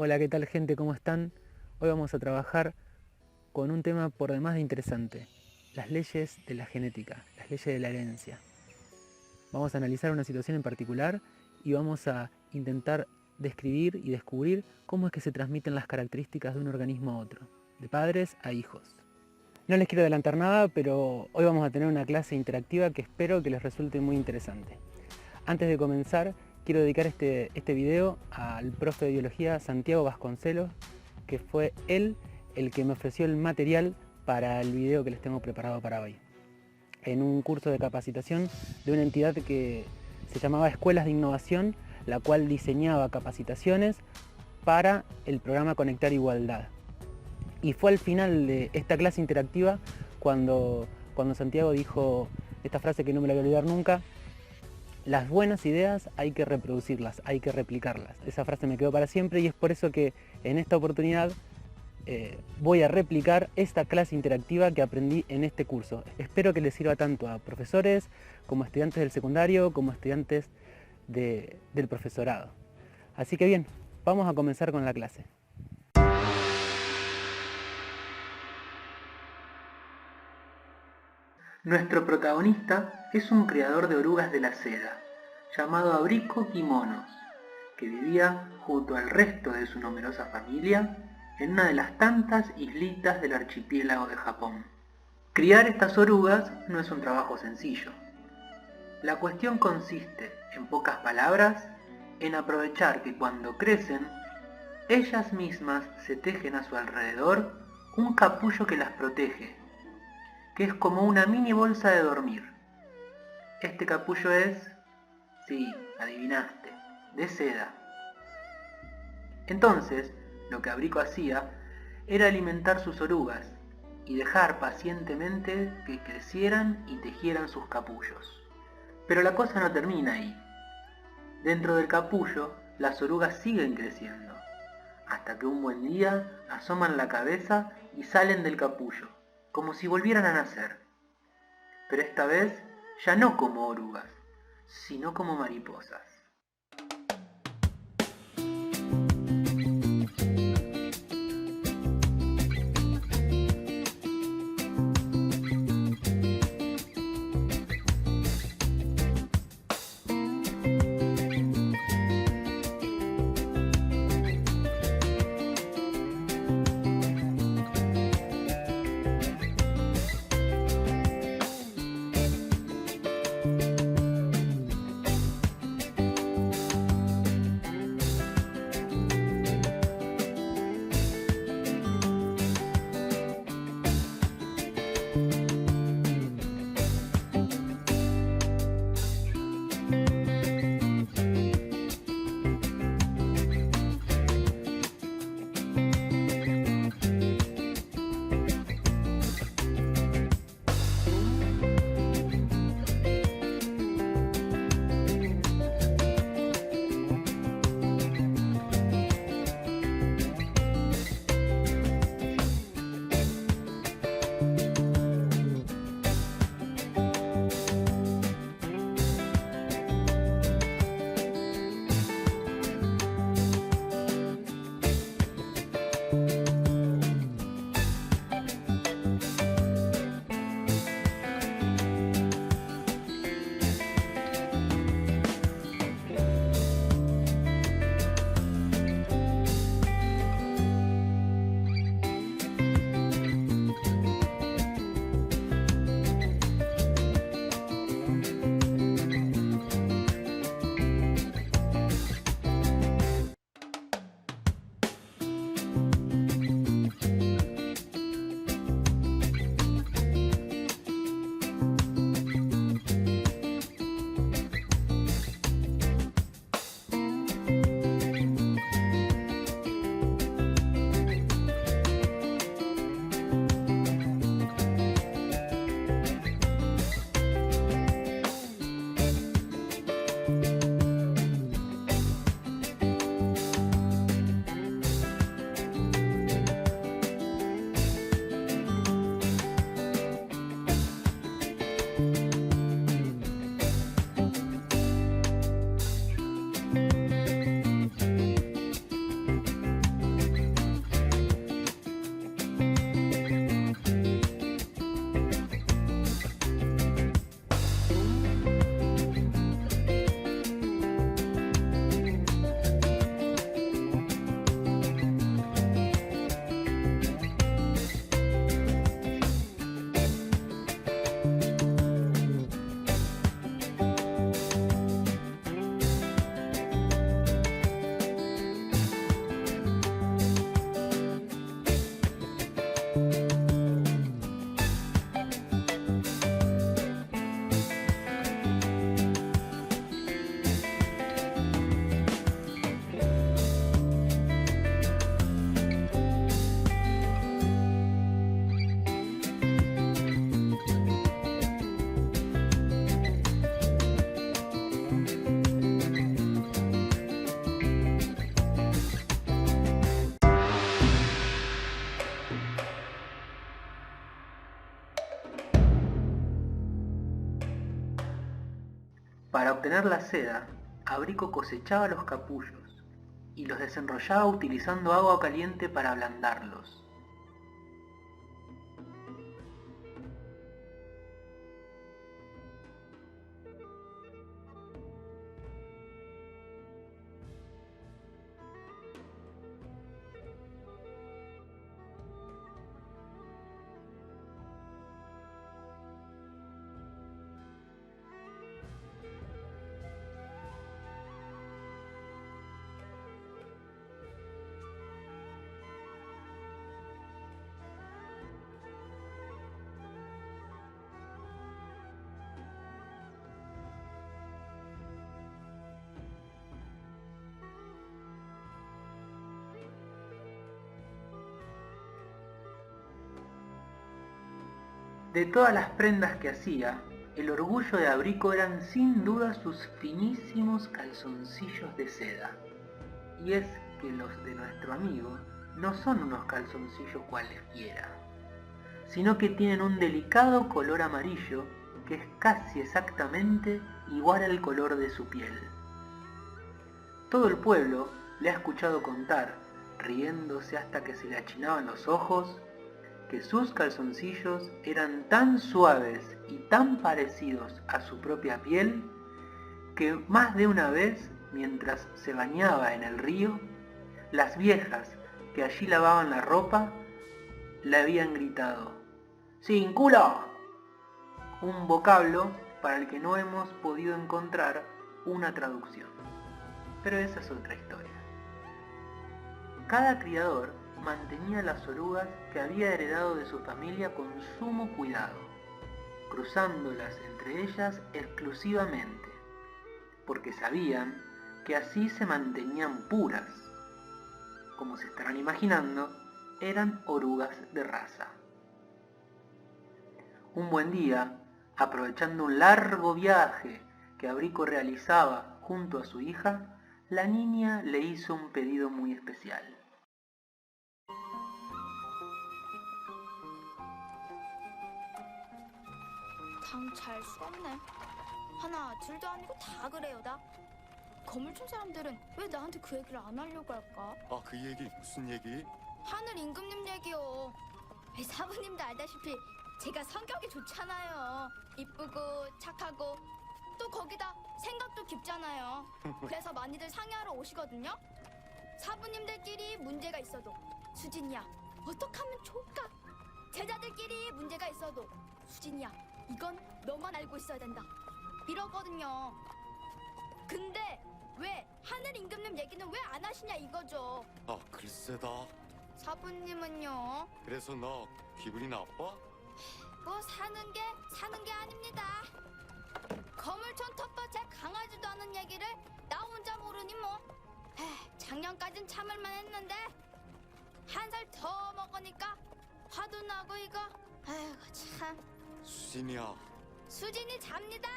Hola, ¿qué tal gente? ¿Cómo están? Hoy vamos a trabajar con un tema por demás de interesante, las leyes de la genética, las leyes de la herencia. Vamos a analizar una situación en particular y vamos a intentar describir y descubrir cómo es que se transmiten las características de un organismo a otro, de padres a hijos. No les quiero adelantar nada, pero hoy vamos a tener una clase interactiva que espero que les resulte muy interesante. Antes de comenzar, quiero dedicar este video al profe de biología Santiago Vasconcelos, que fue él el que me ofreció el material para el video que les tengo preparado para hoy. En un curso de capacitación de una entidad que se llamaba Escuelas de Innovación, la cual diseñaba capacitaciones para el programa Conectar Igualdad. Y fue al final de esta clase interactiva cuando Santiago dijo esta frase que no me la voy a olvidar nunca: las buenas ideas hay que reproducirlas, hay que replicarlas. Esa frase me quedó para siempre y es por eso que en esta oportunidad voy a replicar esta clase interactiva que aprendí en este curso. Espero que les sirva tanto a profesores como a estudiantes del secundario como a estudiantes del profesorado. Así que bien, vamos a comenzar con la clase. Nuestro protagonista es un criador de orugas de la seda, llamado Abrico Quimonos, que vivía junto al resto de su numerosa familia en una de las tantas islitas del archipiélago de Japón. Criar estas orugas no es un trabajo sencillo. La cuestión consiste, en pocas palabras, en aprovechar que cuando crecen, ellas mismas se tejen a su alrededor un capullo que las protege, que es como una mini bolsa de dormir. Este capullo es, sí, adivinaste, de seda. Entonces, lo que Abrico hacía era alimentar sus orugas y dejar pacientemente que crecieran y tejieran sus capullos. Pero la cosa no termina ahí. Dentro del capullo, las orugas siguen creciendo, hasta que un buen día asoman la cabeza y salen del capullo, como si volvieran a nacer. Pero esta vez ya no como orugas, sino como mariposas. Para obtener la seda, Abrico cosechaba los capullos y los desenrollaba utilizando agua caliente para ablandarlos. De todas las prendas que hacía, el orgullo de Abrico eran sin duda sus finísimos calzoncillos de seda. Y es que los de nuestro amigo no son unos calzoncillos cualesquiera, sino que tienen un delicado color amarillo que es casi exactamente igual al color de su piel. Todo el pueblo le ha escuchado contar, riéndose hasta que se le achinaban los ojos, que sus calzoncillos eran tan suaves y tan parecidos a su propia piel que más de una vez, mientras se bañaba en el río, las viejas que allí lavaban la ropa le habían gritado ¡Sin culo! Un vocablo para el que no hemos podido encontrar una traducción. Pero esa es otra historia. Cada criador mantenía las orugas que había heredado de su familia con sumo cuidado, cruzándolas entre ellas exclusivamente, porque sabían que así se mantenían puras. Como se estarán imaginando, eran orugas de raza. Un buen día, aprovechando un largo viaje que Abrico realizaba junto a su hija, la niña le hizo un pedido muy especial. 당 잘 썼네. 하나, 둘도 아니고 다 그래요, 나. 건물 춘 사람들은 왜 나한테 그 얘기를 안 하려고 할까? 아, 그 얘기 무슨 얘기? 하늘 임금님 얘기요. 사부님도 알다시피 제가 성격이 좋잖아요. 이쁘고 착하고 또 거기다 생각도 깊잖아요. 그래서 많이들 상의하러 오시거든요. 사부님들끼리 문제가 있어도 수진이야, 어떡하면 좋을까? 제자들끼리 문제가 있어도 수진이야, 이건 너만 알고 있어야 된다, 이러거든요. 근데 왜 하늘 임금님 얘기는 왜 안 하시냐 이거죠. 아, 글쎄다. 사부님은요? 그래서 너 기분이 나빠? 뭐 사는 게 아닙니다. 거물촌 텃밭에 강하지도 않은 얘기를 나 혼자 모르니 뭐. 작년까진 참을만 했는데 한 살 더 먹으니까 화도 나고 이거. 아이고 참. 수진이야, 수진이 잡니다.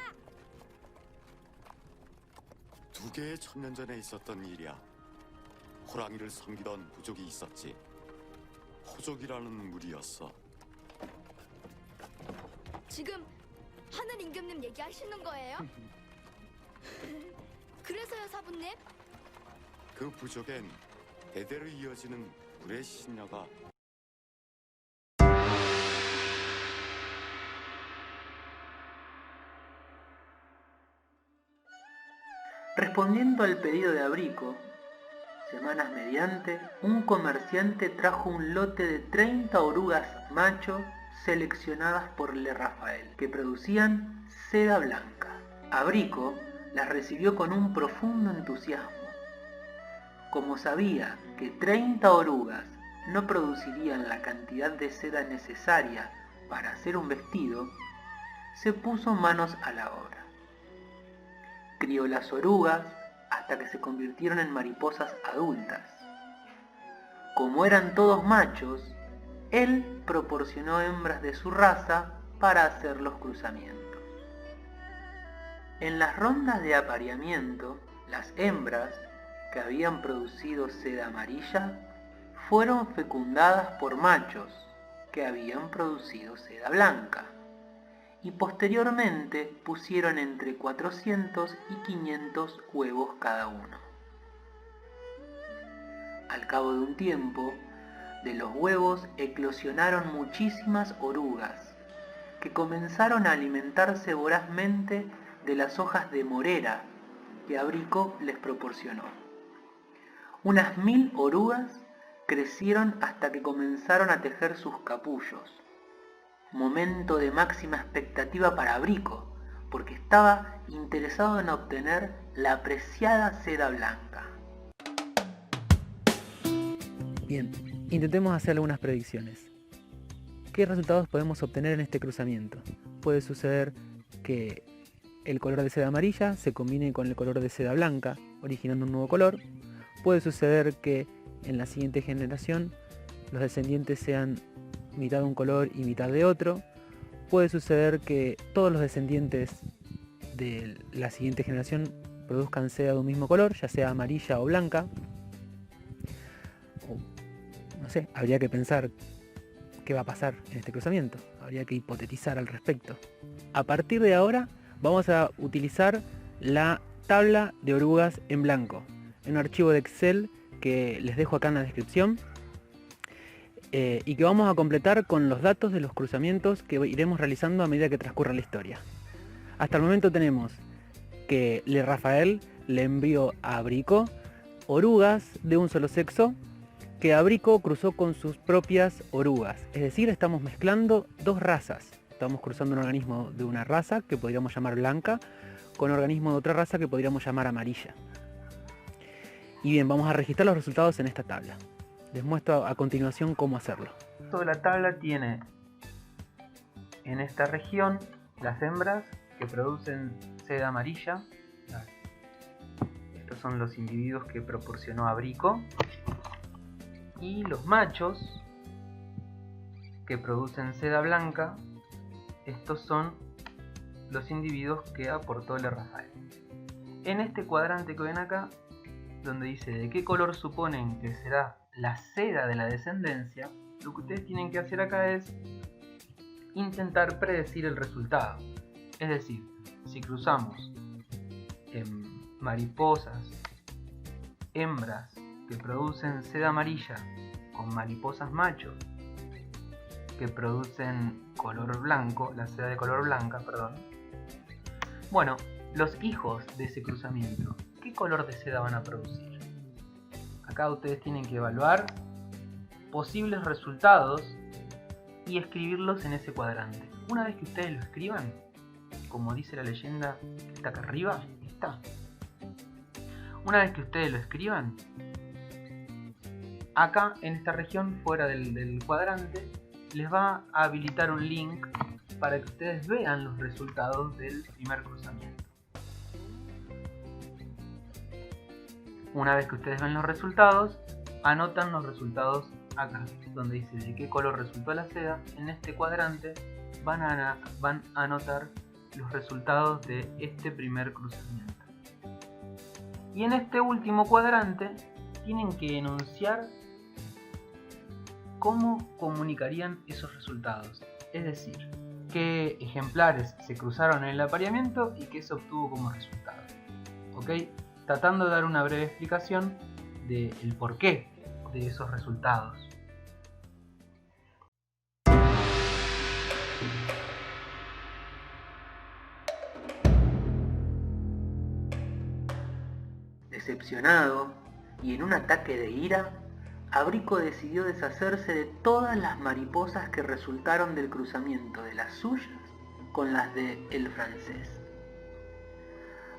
2개의 천년 전에 있었던 일이야. 호랑이를 섬기던 부족이 있었지. 호족이라는 무리였어. 지금 하늘 임금님 얘기하시는 거예요? 그래서요, 사부님? 그 부족엔 대대로 이어지는 물의 신녀가 Respondiendo al pedido de Abrico, semanas mediante, un comerciante trajo un lote de 30 orugas macho seleccionadas por Le Rafael, que producían seda blanca. Abrico las recibió con un profundo entusiasmo. Como sabía que 30 orugas no producirían la cantidad de seda necesaria para hacer un vestido, se puso manos a la obra. Crió las orugas hasta que se convirtieron en mariposas adultas. Como eran todos machos, él proporcionó hembras de su raza para hacer los cruzamientos. En las rondas de apareamiento, las hembras, que habían producido seda amarilla, fueron fecundadas por machos, que habían producido seda blanca, y posteriormente pusieron entre 400 y 500 huevos cada uno. Al cabo de un tiempo, de los huevos eclosionaron muchísimas orugas, que comenzaron a alimentarse vorazmente de las hojas de morera que Abrico les proporcionó. Unas 1000 orugas crecieron hasta que comenzaron a tejer sus capullos. Momento de máxima expectativa para Abrico, porque estaba interesado en obtener la apreciada seda blanca. Bien, intentemos hacer algunas predicciones. ¿Qué resultados podemos obtener en este cruzamiento? Puede suceder que el color de seda amarilla se combine con el color de seda blanca, originando un nuevo color. Puede suceder que en la siguiente generación los descendientes sean mitad de un color y mitad de otro. Puede suceder que todos los descendientes de la siguiente generación produzcan seda de un mismo color, ya sea amarilla o blanca. No sé, habría que pensar qué va a pasar en este cruzamiento. Habría que hipotetizar al respecto. A partir de ahora vamos a utilizar la tabla de orugas en blanco, en un archivo de Excel que les dejo acá en la descripción, y que vamos a completar con los datos de los cruzamientos que iremos realizando a medida que transcurra la historia. Hasta el momento tenemos que Le Rafael le envió a Abrico orugas de un solo sexo, que Abrico cruzó con sus propias orugas. Es decir, estamos mezclando dos razas. Estamos cruzando un organismo de una raza que podríamos llamar blanca con un organismo de otra raza que podríamos llamar amarilla. Y bien, vamos a registrar los resultados en esta tabla. Les muestro a continuación cómo hacerlo. Toda la tabla tiene en esta región las hembras que producen seda amarilla. Estos son los individuos que proporcionó Abrico. Y los machos que producen seda blanca. Estos son los individuos que aportó Le Rafael. En este cuadrante que ven acá, donde dice de qué color suponen que será la seda de la descendencia, lo que ustedes tienen que hacer acá es intentar predecir el resultado. Es decir, si cruzamos mariposas, hembras que producen seda amarilla con mariposas machos que producen color blanco, la seda de color blanca, perdón. Bueno, los hijos de ese cruzamiento, ¿qué color de seda van a producir? Acá ustedes tienen que evaluar posibles resultados y escribirlos en ese cuadrante. Una vez que ustedes lo escriban, como dice la leyenda que está acá arriba, está. Una vez que ustedes lo escriban, acá en esta región fuera del cuadrante les va a habilitar un link para que ustedes vean los resultados del primer cruzamiento. Una vez que ustedes ven los resultados, anotan los resultados acá, donde dice de qué color resultó la seda. En este cuadrante van a anotar los resultados de este primer cruzamiento. Y en este último cuadrante tienen que enunciar cómo comunicarían esos resultados. Es decir, qué ejemplares se cruzaron en el apareamiento y qué se obtuvo como resultado. ¿Ok? Tratando de dar una breve explicación del porqué de esos resultados. Decepcionado y en un ataque de ira, Abrico decidió deshacerse de todas las mariposas que resultaron del cruzamiento de las suyas con las de el francés.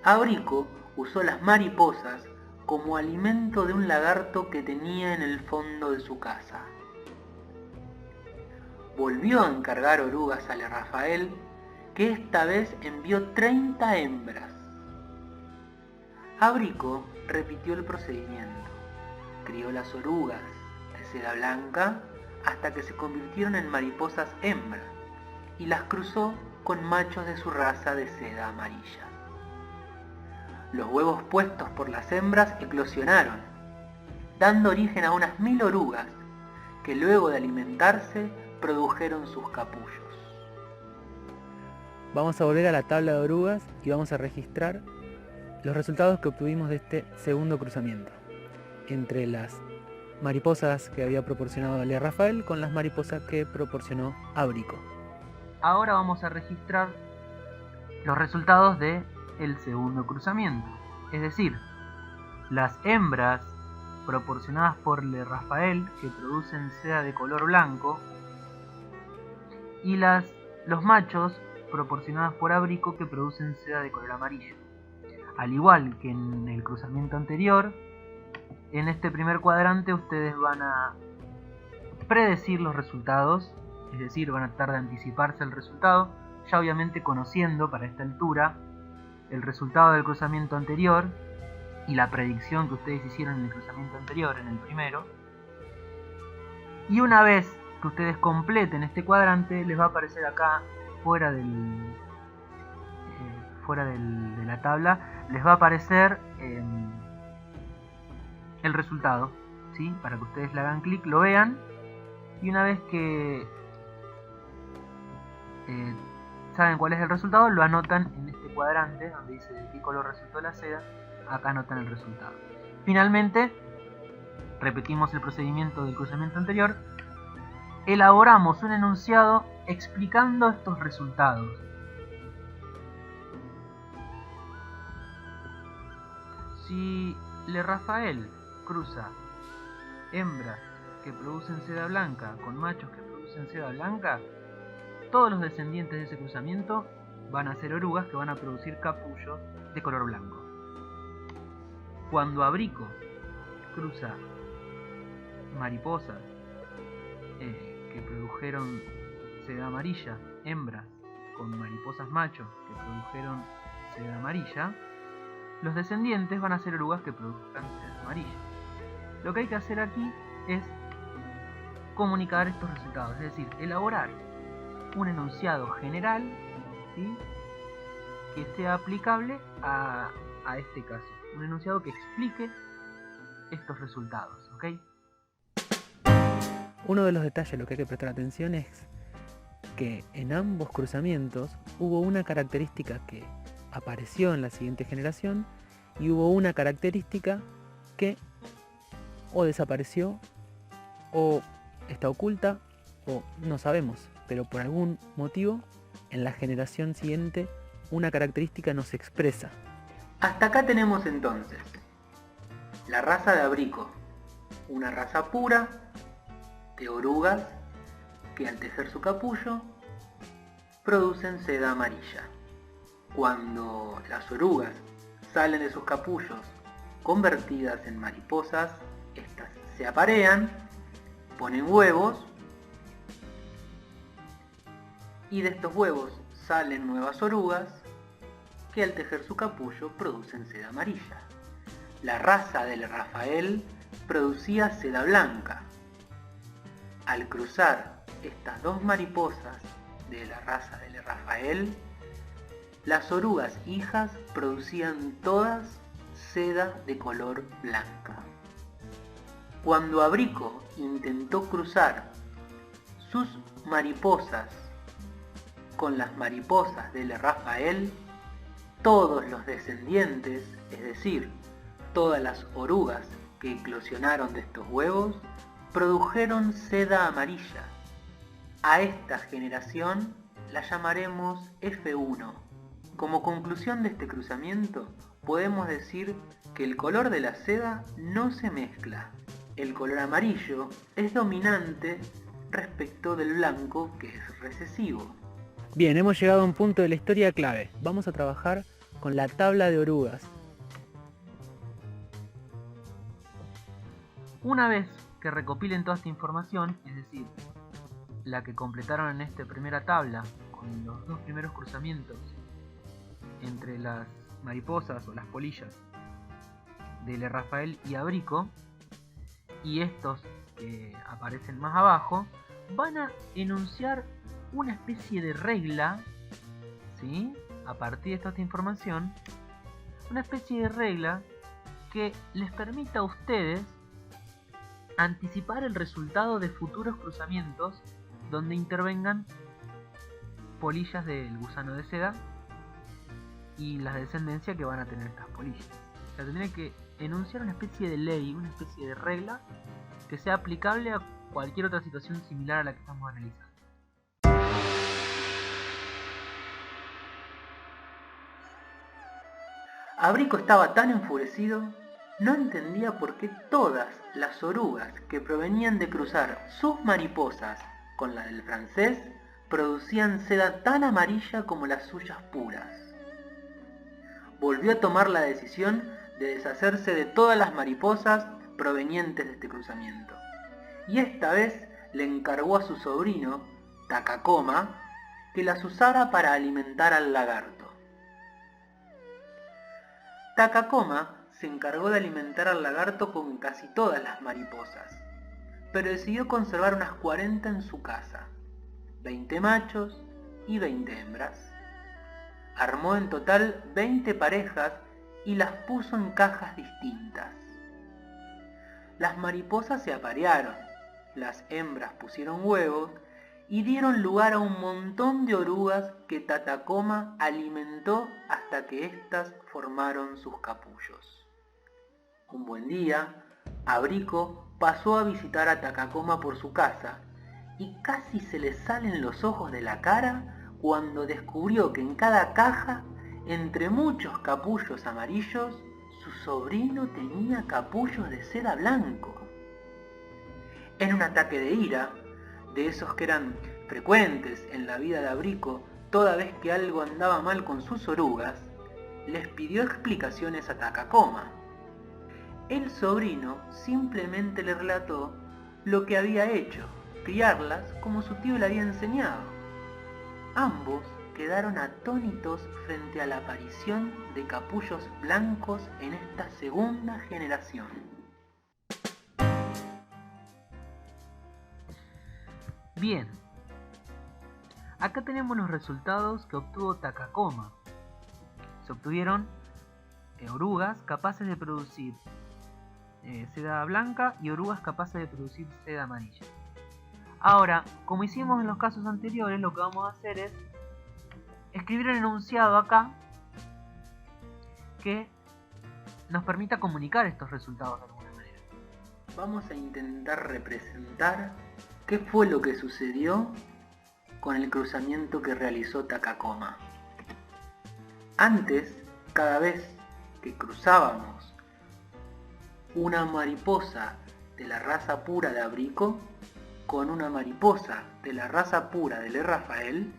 Abrico usó las mariposas como alimento de un lagarto que tenía en el fondo de su casa. Volvió a encargar orugas a Le Rafael, que esta vez envió 30 hembras. Abrico repitió el procedimiento. Crió las orugas de seda blanca hasta que se convirtieron en mariposas hembras y las cruzó con machos de su raza de seda amarilla. Los huevos puestos por las hembras eclosionaron, dando origen a unas 1000 orugas que luego de alimentarse produjeron sus capullos. Vamos a volver a la tabla de orugas y vamos a registrar los resultados que obtuvimos de este segundo cruzamiento entre las mariposas que había proporcionado Le Rafael con las mariposas que proporcionó Abrico. Ahora vamos a registrar los resultados del segundo cruzamiento. Es decir, las hembras proporcionadas por Le Rafael, que producen seda de color blanco, y los machos proporcionados por Abrico, que producen seda de color amarillo. Al igual que en el cruzamiento anterior, en este primer cuadrante ustedes van a predecir los resultados, es decir, van a tratar de anticiparse al resultado, ya obviamente conociendo para esta altura el resultado del cruzamiento anterior y la predicción que ustedes hicieron en el cruzamiento anterior, en el primero. Y una vez que ustedes completen este cuadrante, les va a aparecer acá fuera de la tabla, les va a aparecer el resultado, ¿sí? Para que ustedes le hagan clic, lo vean, y una vez que saben cuál es el resultado, lo anotan en este cuadrante donde dice de qué color resultó la seda. Acá anotan el resultado. Finalmente, repetimos el procedimiento del cruzamiento anterior, elaboramos un enunciado explicando estos resultados. Si Le Rafael cruza hembras que producen seda blanca con machos que producen seda blanca, todos los descendientes de ese cruzamiento van a ser orugas que van a producir capullos de color blanco. Cuando Abrico cruza mariposas que produjeron seda amarilla, hembras con mariposas machos que produjeron seda amarilla, los descendientes van a ser orugas que produzcan seda amarilla. Lo que hay que hacer aquí es comunicar estos resultados, es decir, elaborar un enunciado general, ¿sí?, que sea aplicable a este caso. Un enunciado que explique estos resultados, ¿ok? Uno de los detalles a lo que hay que prestar atención es que en ambos cruzamientos hubo una característica que apareció en la siguiente generación y hubo una característica que o desapareció o está oculta o no sabemos, pero por algún motivo en la generación siguiente una característica no se expresa. Hasta acá tenemos entonces la raza de Abrico, una raza pura de orugas que al tejer su capullo producen seda amarilla. Cuando las orugas salen de sus capullos convertidas en mariposas, estas se aparean, ponen huevos y de estos huevos salen nuevas orugas que al tejer su capullo producen seda amarilla. La raza de Le Rafael producía seda blanca. Al cruzar estas dos mariposas de la raza de Le Rafael, las orugas hijas producían todas seda de color blanca. Cuando Abrico intentó cruzar sus mariposas con las mariposas de Le Rafael, todos los descendientes, es decir, todas las orugas que eclosionaron de estos huevos, produjeron seda amarilla. A esta generación la llamaremos F1. Como conclusión de este cruzamiento, podemos decir que el color de la seda no se mezcla. El color amarillo es dominante respecto del blanco, que es recesivo. Bien, hemos llegado a un punto de la historia clave. Vamos a trabajar con la tabla de orugas. Una vez que recopilen toda esta información, es decir, la que completaron en esta primera tabla con los dos primeros cruzamientos entre las mariposas o las polillas de Le Rafael y Abrico, y estos que aparecen más abajo, van a enunciar una especie de regla, ¿sí?, a partir de toda esta información, una especie de regla que les permita a ustedes anticipar el resultado de futuros cruzamientos donde intervengan polillas del gusano de seda y la descendencia que van a tener estas polillas. O sea, tendría que enunciar una especie de ley, una especie de regla que sea aplicable a cualquier otra situación similar a la que estamos analizando. Abrico estaba tan enfurecido, no entendía por qué todas las orugas que provenían de cruzar sus mariposas con la del francés producían seda tan amarilla como las suyas puras. Volvió a tomar la decisión de deshacerse de todas las mariposas provenientes de este cruzamiento, y esta vez le encargó a su sobrino, Takakoma, que las usara para alimentar al lagarto. Takakoma se encargó de alimentar al lagarto con casi todas las mariposas, pero decidió conservar unas 40 en su casa, 20 machos y 20 hembras. Armó en total 20 parejas y las puso en cajas distintas. Las mariposas se aparearon, las hembras pusieron huevos y dieron lugar a un montón de orugas que Takakoma alimentó hasta que éstas formaron sus capullos. Un buen día, Abrico pasó a visitar a Takakoma por su casa y casi se le salen los ojos de la cara cuando descubrió que en cada caja, entre muchos capullos amarillos, su sobrino tenía capullos de seda blanco. En un ataque de ira, de esos que eran frecuentes en la vida de Abrico toda vez que algo andaba mal con sus orugas, les pidió explicaciones a Takakoma. El sobrino simplemente le relató lo que había hecho, criarlas como su tío le había enseñado. Ambos quedaron atónitos frente a la aparición de capullos blancos en esta segunda generación. Bien, acá tenemos los resultados que obtuvo Takakoma. Se obtuvieron orugas capaces de producir seda blanca y orugas capaces de producir seda amarilla. Ahora, como hicimos en los casos anteriores, lo que vamos a hacer es escribir el enunciado acá que nos permita comunicar estos resultados de alguna manera. Vamos a intentar representar qué fue lo que sucedió con el cruzamiento que realizó Takakoma. Antes, cada vez que cruzábamos una mariposa de la raza pura de Abrico con una mariposa de la raza pura de Le Rafael,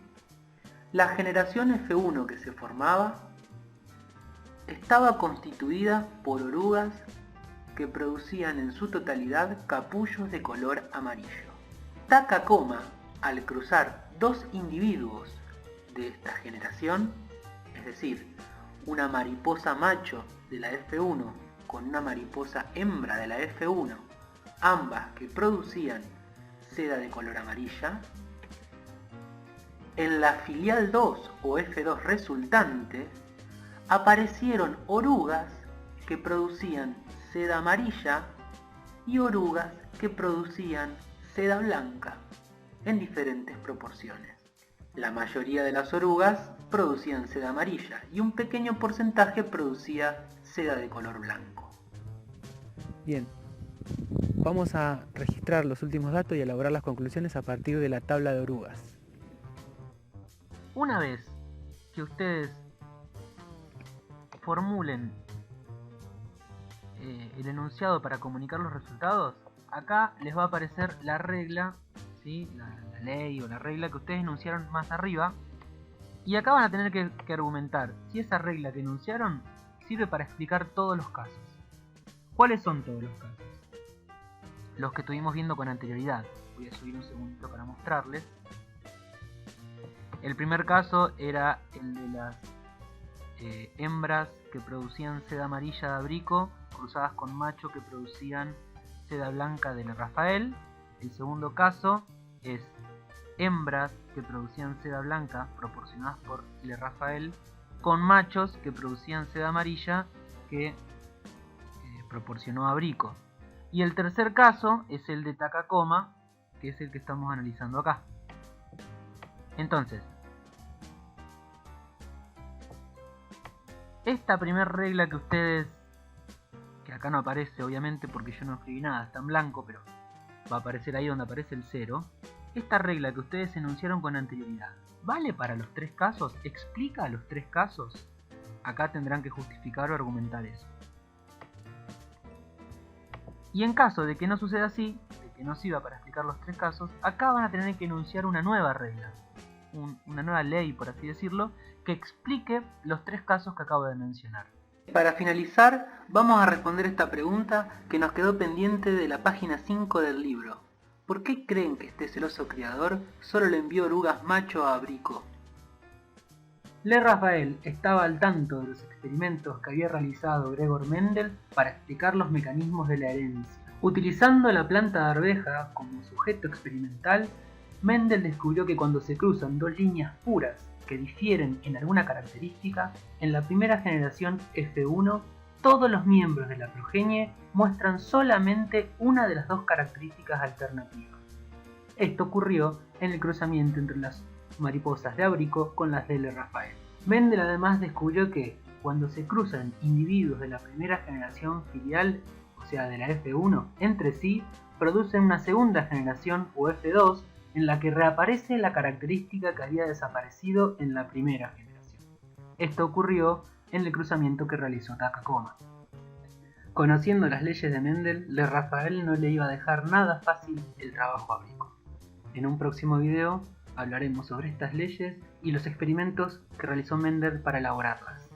la generación F1 que se formaba estaba constituida por orugas que producían en su totalidad capullos de color amarillo. Takakoma, al cruzar dos individuos de esta generación, es decir, una mariposa macho de la F1 con una mariposa hembra de la F1, ambas que producían seda de color amarilla, en la filial 2 o F2 resultante aparecieron orugas que producían seda amarilla y orugas que producían seda blanca en diferentes proporciones. La mayoría de las orugas producían seda amarilla y un pequeño porcentaje producía seda de color blanco. Bien, vamos a registrar los últimos datos y elaborar las conclusiones a partir de la tabla de orugas. Una vez que ustedes formulen el enunciado para comunicar los resultados, acá les va a aparecer la regla, ¿sí? la ley o la regla que ustedes enunciaron más arriba, y acá van a tener que argumentar si esa regla que enunciaron sirve para explicar todos los casos. ¿Cuáles son todos los casos? Los que estuvimos viendo con anterioridad. Voy a subir un segundito para mostrarles. El primer caso era el de las hembras que producían seda amarilla de Abrico cruzadas con machos que producían seda blanca de Le Rafael. El segundo caso es hembras que producían seda blanca proporcionadas por Le Rafael con machos que producían seda amarilla que proporcionó Abrico. Y el tercer caso es el de Takakoma, que es el que estamos analizando acá. Entonces, Esta primera regla que ustedes, que acá no aparece obviamente porque yo no escribí nada, está en blanco, pero va a aparecer ahí donde aparece el 0. Esta regla que ustedes enunciaron con anterioridad, ¿vale para los 3 casos? ¿Explica los 3 casos? Acá tendrán que justificar o argumentar eso. Y en caso de que no suceda así, de que no sirva para explicar los 3 casos, acá van a tener que enunciar una nueva regla, una nueva ley, por así decirlo, que explique los 3 casos que acabo de mencionar. Para finalizar, vamos a responder esta pregunta que nos quedó pendiente de la página 5 del libro. ¿Por qué creen que este celoso criador solo le envió orugas macho a Abrico? Le Raphael estaba al tanto de los experimentos que había realizado Gregor Mendel para explicar los mecanismos de la herencia. Utilizando la planta de arveja como sujeto experimental, Mendel descubrió que cuando se cruzan dos líneas puras que difieren en alguna característica, en la primera generación F1, todos los miembros de la progenie muestran solamente una de las dos características alternativas. Esto ocurrió en el cruzamiento entre las mariposas de Abrico con las de Le Raphael. Mendel además descubrió que cuando se cruzan individuos de la primera generación filial, o sea de la F1, entre sí, producen una segunda generación o F2 en la que reaparece la característica que había desaparecido en la primera generación. Esto ocurrió en el cruzamiento que realizó Takakoma. Conociendo las leyes de Mendel, Le Raphael no le iba a dejar nada fácil el trabajo a Abrico. En un próximo video hablaremos sobre estas leyes y los experimentos que realizó Mendel para elaborarlas.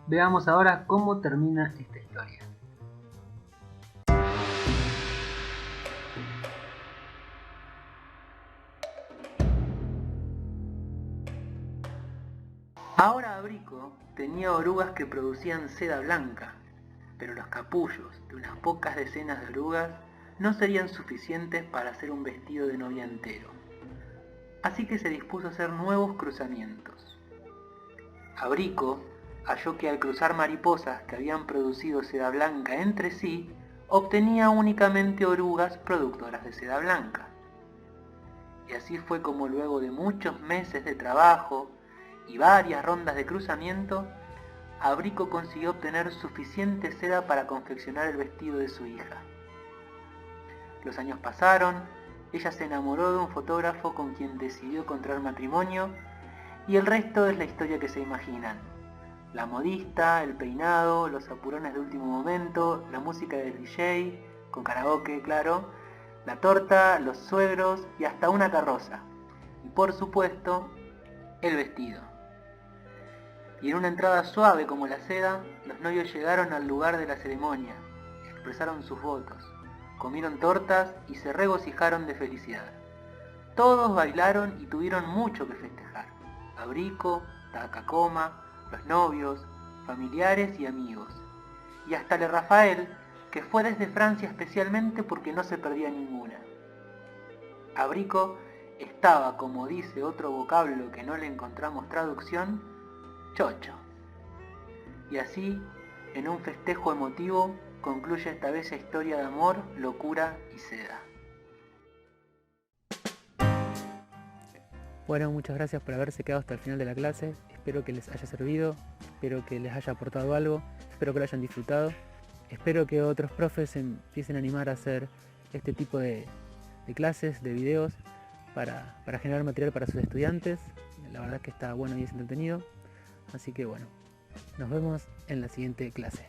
Veamos ahora cómo termina esta historia. Ahora Abrico tenía orugas que producían seda blanca, pero los capullos de unas pocas decenas de orugas no serían suficientes para hacer un vestido de novia entero. Así que se dispuso a hacer nuevos cruzamientos. Abrico halló que al cruzar mariposas que habían producido seda blanca entre sí, obtenía únicamente orugas productoras de seda blanca. Y así fue como luego de muchos meses de trabajo y varias rondas de cruzamiento, Abrico consiguió obtener suficiente seda para confeccionar el vestido de su hija. Los años pasaron, ella se enamoró de un fotógrafo con quien decidió contraer matrimonio, y el resto es la historia que se imaginan. La modista, el peinado, los apurones de último momento, la música del DJ, con karaoke, claro, la torta, los suegros y hasta una carroza. Y por supuesto, el vestido. Y en una entrada suave como la seda, los novios llegaron al lugar de la ceremonia, expresaron sus votos, comieron tortas y se regocijaron de felicidad. Todos bailaron y tuvieron mucho que festejar. Abrico, Takakoma, los novios, familiares y amigos. Y hasta Le Raphael, que fue desde Francia especialmente porque no se perdía ninguna. Abrico estaba, como dice otro vocablo que no le encontramos traducción, chocho. Y así, en un festejo emotivo, concluye esta bella historia de amor, locura y seda. Bueno, muchas gracias por haberse quedado hasta el final de la clase. Espero que les haya servido, espero que les haya aportado algo, espero que lo hayan disfrutado. Espero que otros profes se empiecen a animar a hacer este tipo de clases, de videos, para generar material para sus estudiantes. La verdad es que está bueno y es entretenido. Así que bueno, nos vemos en la siguiente clase.